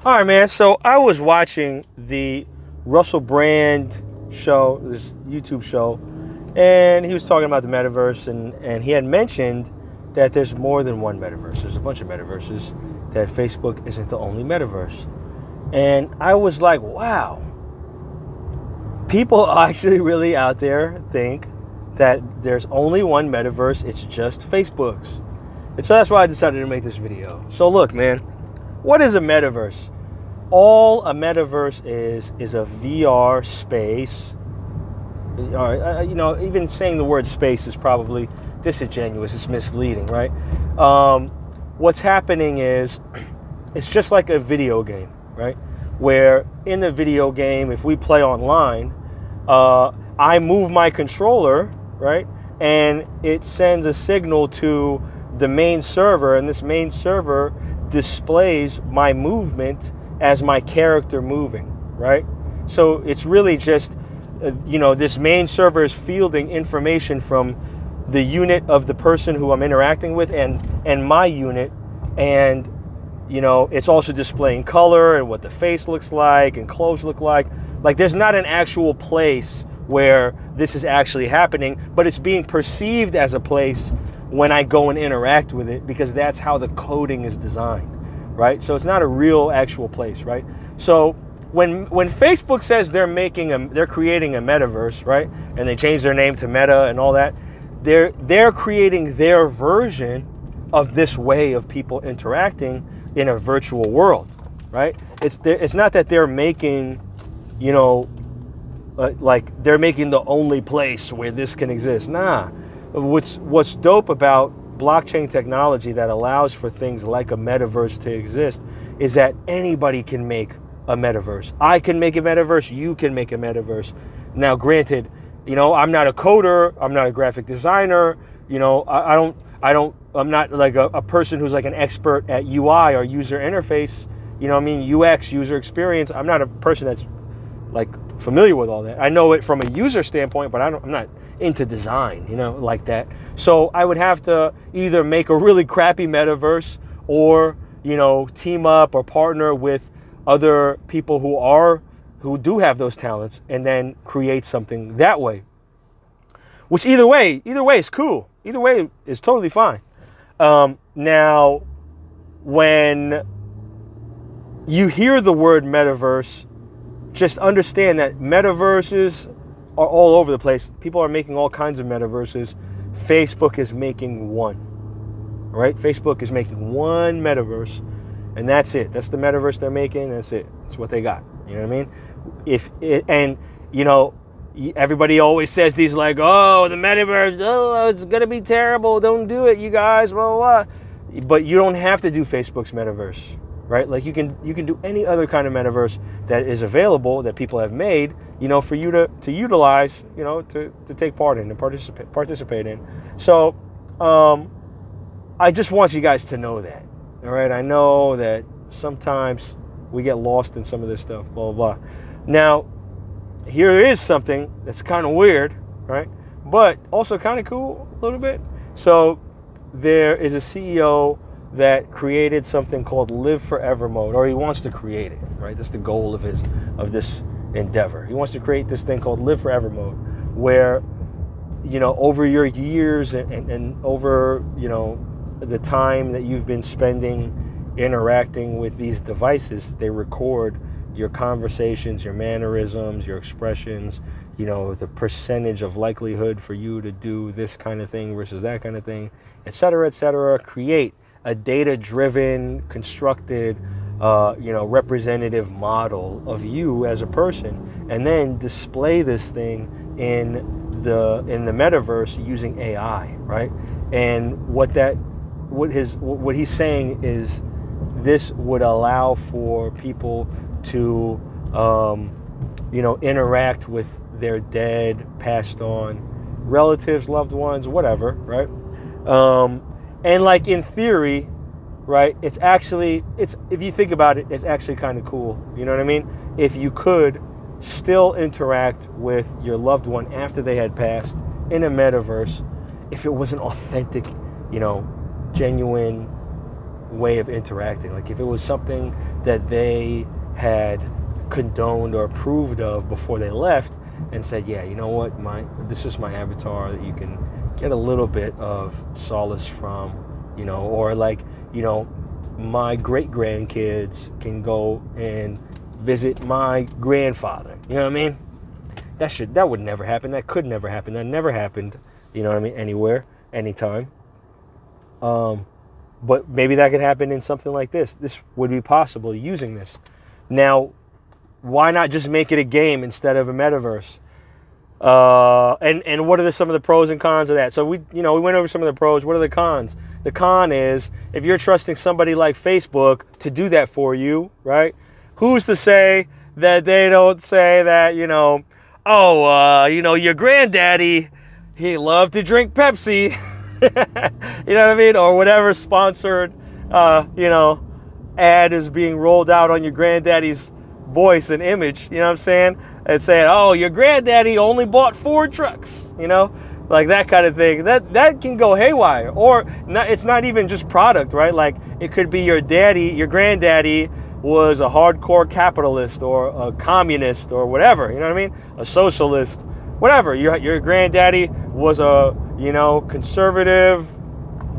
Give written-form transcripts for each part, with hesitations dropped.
All right, man. So I was watching the Russell Brand show, this YouTube show, and he was talking about the metaverse, and he had mentioned that there's more than one metaverse. There's a bunch of metaverses, that Facebook isn't the only metaverse. And I was like, wow, people actually really out there think that there's only one metaverse, it's just Facebook's. And so that's why I decided to make this video. So look, man, what is a metaverse? All a metaverse is a VR space. Even saying the word space is probably disingenuous. It's misleading, right? What's happening is it's just like a video game, right? Where in the video game, if we play online, I move my controller, right? And it sends a signal to the main server, and this main server displays my movement as my character moving, right? So it's really just, this main server is fielding information from the unit of the person who I'm interacting with and my unit, and it's also displaying color and what the face looks like and clothes look like. Like there's not an actual place where this is actually happening, but it's being perceived as a place when I go and interact with it, because that's how the coding is designed, right? So it's not a real actual place, right? So when Facebook says they're creating a metaverse, right? And they change their name to Meta and all that, they're creating their version of this way of people interacting in a virtual world, right? It's not that they're making, like they're making the only place where this can exist. Nah. What's dope about blockchain technology that allows for things like a metaverse to exist is that anybody can make a metaverse. I can make a metaverse, you can make a metaverse. Now, granted, I'm not a coder, I'm not a graphic designer, I'm not like a person who's like an expert at UI or user interface, UX, user experience. I'm not a person that's like familiar with all that. I know it from a user standpoint, but I'm not into design, like that. So I would have to either make a really crappy metaverse or, team up or partner with other people who do have those talents and then create something that way. Which either way is cool. Either way is totally fine. Now, when you hear the word metaverse, just understand that metaverses are all over the place. People are making all kinds of metaverses. Facebook is making one, right? Facebook is making one metaverse, and that's it. That's the metaverse they're making. That's it. That's what they got. You know what I mean? Everybody always says these like, oh, the metaverse, oh, it's gonna be terrible. Don't do it, you guys. Blah blah blah. But you don't have to do Facebook's metaverse, right? Like you can do any other kind of metaverse that is available that people have made, for you to utilize, to take part in and participate in. So I just want you guys to know that. All right. I know that sometimes we get lost in some of this stuff, blah blah blah. Now, here is something that's kind of weird, right? But also kind of cool a little bit. So there is a CEO that created something called Live Forever Mode, or he wants to create it, right? That's the goal of this endeavor. He wants to create this thing called Live Forever Mode, where, over your years and over, the time that you've been spending interacting with these devices, they record your conversations, your mannerisms, your expressions, the percentage of likelihood for you to do this kind of thing versus that kind of thing, et cetera, create a data-driven, constructed, representative model of you as a person, and then display this thing in the metaverse using AI, right? And what he's saying is this would allow for people to, interact with their dead, passed on relatives, loved ones, whatever, right? And like in theory, right, it's if you think about it, it's actually kind of cool. You know what I mean? If you could still interact with your loved one after they had passed in a metaverse, if it was an authentic, genuine way of interacting. Like if it was something that they had condoned or approved of before they left, and said, yeah, you know what, this is my avatar that you can get a little bit of solace from, or like, my great grandkids can go and visit my grandfather. You know what I mean? That would never happen. That could never happen. That never happened. You know what I mean? Anywhere, anytime. But maybe that could happen in something like this. This would be possible using this. Now, why not just make it a game instead of a metaverse? And what are some of the pros and cons of that? So we went over some of the pros. What are the cons? The con is if you're trusting somebody like Facebook to do that for you, right? Who's to say that they don't say that, your granddaddy, he loved to drink Pepsi, you know what I mean? Or whatever sponsored, ad is being rolled out on your granddaddy's voice and image, you know what I'm saying? And saying, oh, your granddaddy only bought 4 trucks, like that kind of thing. That can go haywire. Or it's not even just product, right? Like it could be your granddaddy was a hardcore capitalist or a communist or whatever, you know what I mean? A socialist, whatever. Your granddaddy was a, conservative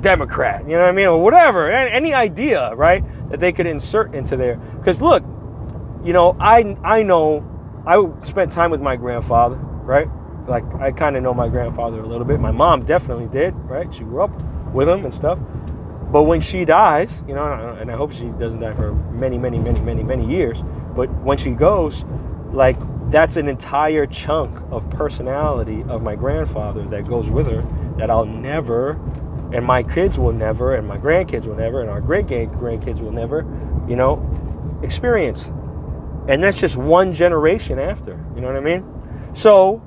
Democrat, you know what I mean? Or whatever, any idea, right? That they could insert into there. Because look, I know I spent time with my grandfather, right? Like I kind of know my grandfather a little bit. My mom definitely did, right? She grew up with him and stuff. But when she dies, and I hope she doesn't die for many, many, many, many, many years. But when she goes, like that's an entire chunk of personality of my grandfather that goes with her that I'll never, and my kids will never, and my grandkids will never, and our great-grandkids will never, experience. And that's just one generation after, you know what I mean? So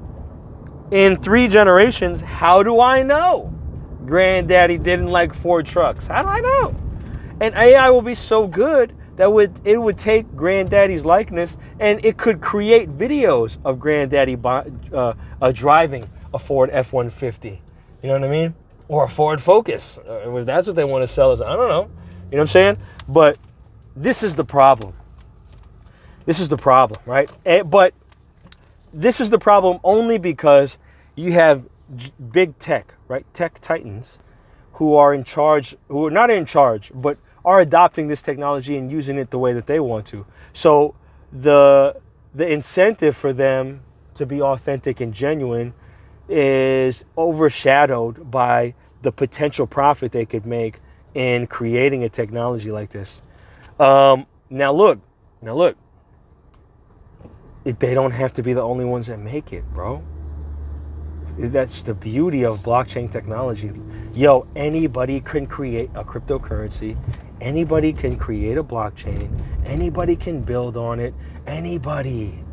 in 3 generations, how do I know granddaddy didn't like 4 trucks? How do I know? And AI will be so good that it would take granddaddy's likeness and it could create videos of granddaddy driving a Ford F-150. You know what I mean? Or a Ford Focus. That's what they want to sell us. I don't know. You know what I'm saying? But this is the problem. This is the problem, right? But this is the problem only because you have big tech, right? Tech titans who are not in charge, but are adopting this technology and using it the way that they want to. So the incentive for them to be authentic and genuine is overshadowed by the potential profit they could make in creating a technology like this. Now look, they don't have to be the only ones that make it, bro. That's the beauty of blockchain technology. Yo, anybody can create a cryptocurrency. Anybody can create a blockchain. Anybody can build on it. Anybody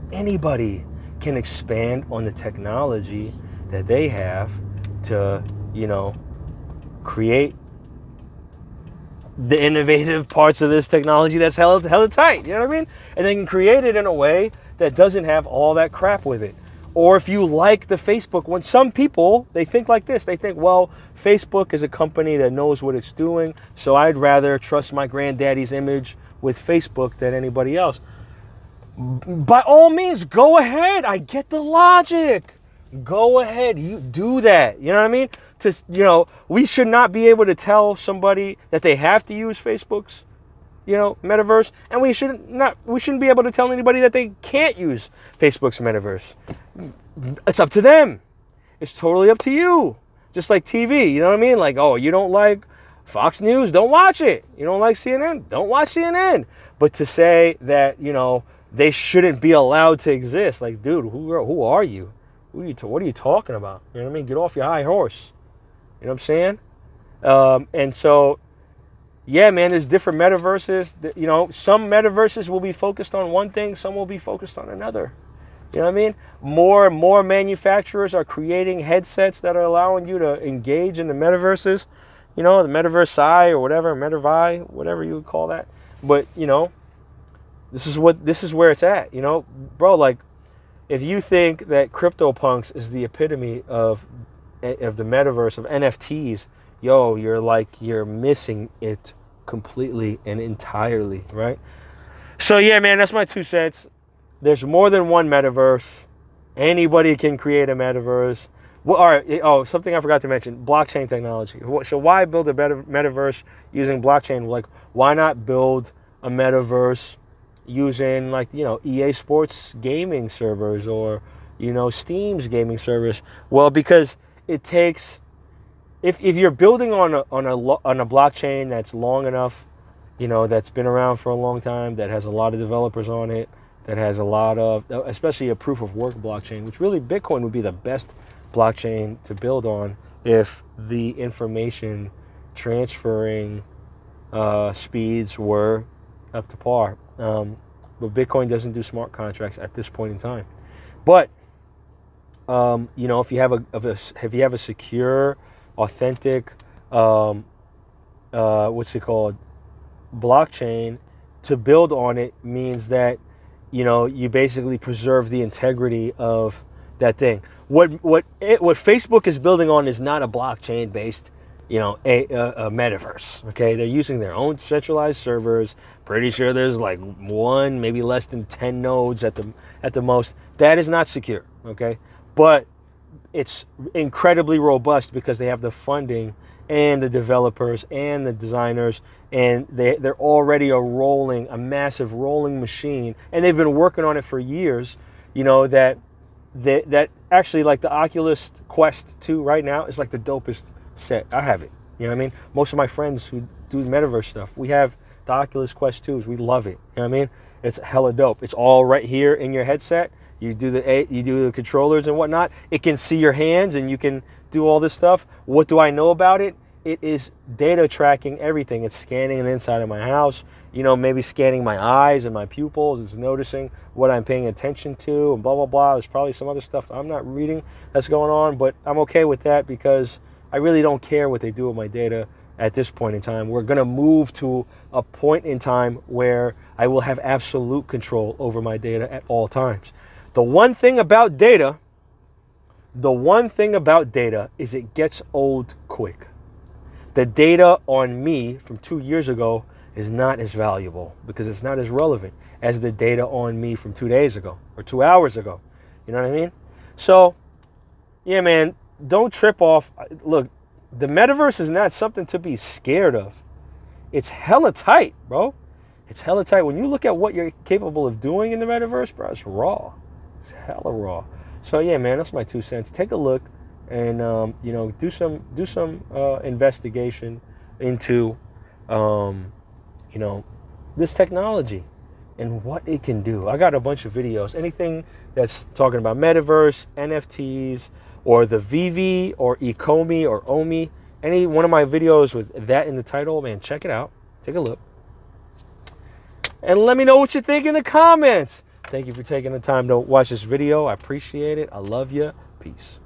can expand on the technology that they have to, create the innovative parts of this technology that's hella tight. You know what I mean? And they can create it in a way that doesn't have all that crap with it. Or if you like the Facebook one, some people, they think like this. They think, well, Facebook is a company that knows what it's doing, so I'd rather trust my granddaddy's image with Facebook than anybody else. By all means, go ahead. I get the logic. Go ahead. You do that. You know what I mean? We should not be able to tell somebody that they have to use Facebook's, metaverse, and we shouldn't be able to tell anybody that they can't use Facebook's metaverse. It's up to them. It's totally up to you. Just like TV, you know what I mean? Like, oh, you don't like Fox News, don't watch it. You don't like CNN, don't watch CNN. But to say that, they shouldn't be allowed to exist, like, dude, who are you? What are you talking about? You know what I mean? Get off your high horse. You know what I'm saying? And so, yeah, man, there's different metaverses. Some metaverses will be focused on one thing, some will be focused on another. You know what I mean? More and more manufacturers are creating headsets that are allowing you to engage in the metaverses. The metaverse eye or whatever, metavi, whatever you would call that. But, this is where it's at, bro. Like, if you think that CryptoPunks is the epitome of the metaverse, of NFTs, you're missing it completely and entirely, right? So yeah, man, that's my 2 cents. There's more than one metaverse. Anybody can create a metaverse. Well, all right. Oh, something I forgot to mention: blockchain technology. So why build a metaverse using blockchain? Like, why not build a metaverse using, like, EA Sports gaming servers, or Steam's gaming servers? Well, because it takes, if you're building on a blockchain that's long enough, that's been around for a long time, that has a lot of developers on it, that has a lot of, especially a proof of work blockchain, which really Bitcoin would be the best blockchain to build on if the information transferring speeds were up to par. But Bitcoin doesn't do smart contracts at this point in time. But if you have a secure, authentic, what's it called, blockchain, to build on it means that you basically preserve the integrity of that thing. What Facebook is building on is not a blockchain based a metaverse. Okay, they're using their own centralized servers. Pretty sure there's like one, maybe less than 10 nodes at the most. That is not secure. Okay, but it's incredibly robust because they have the funding and the developers and the designers, and they're already a massive rolling machine, and they've been working on it for years. That actually, like, the Oculus Quest 2 right now is like the dopest set. I have it. You know what I mean? Most of my friends who do metaverse stuff, we have the Oculus Quest 2s. We love it. You know what I mean? It's hella dope. It's all right here in your headset. You do the controllers and whatnot. It can see your hands, and you can do all this stuff. What do I know about it? It is data tracking everything. It's scanning the inside of my house, maybe scanning my eyes and my pupils. It's noticing what I'm paying attention to, and blah, blah, blah. There's probably some other stuff I'm not reading that's going on, but I'm okay with that because I really don't care what they do with my data at this point in time. We're going to move to a point in time where I will have absolute control over my data at all times. The one thing about data is it gets old quick. The data on me from 2 years ago is not as valuable because it's not as relevant as the data on me from 2 days ago or 2 hours ago. You know what I mean? So, yeah, man, don't trip off. Look, the metaverse is not something to be scared of. It's hella tight, bro. It's hella tight. When you look at what you're capable of doing in the metaverse, bro, it's raw. It's hella raw. So yeah, man, that's my 2 cents. Take a look, and do some investigation into this technology and what it can do. I got a bunch of videos. Anything that's talking about metaverse, NFTs, or the VV or Ecomi or Omi, any one of my videos with that in the title, man, check it out. Take a look. And let me know what you think in the comments. Thank you for taking the time to watch this video. I appreciate it. I love you. Peace.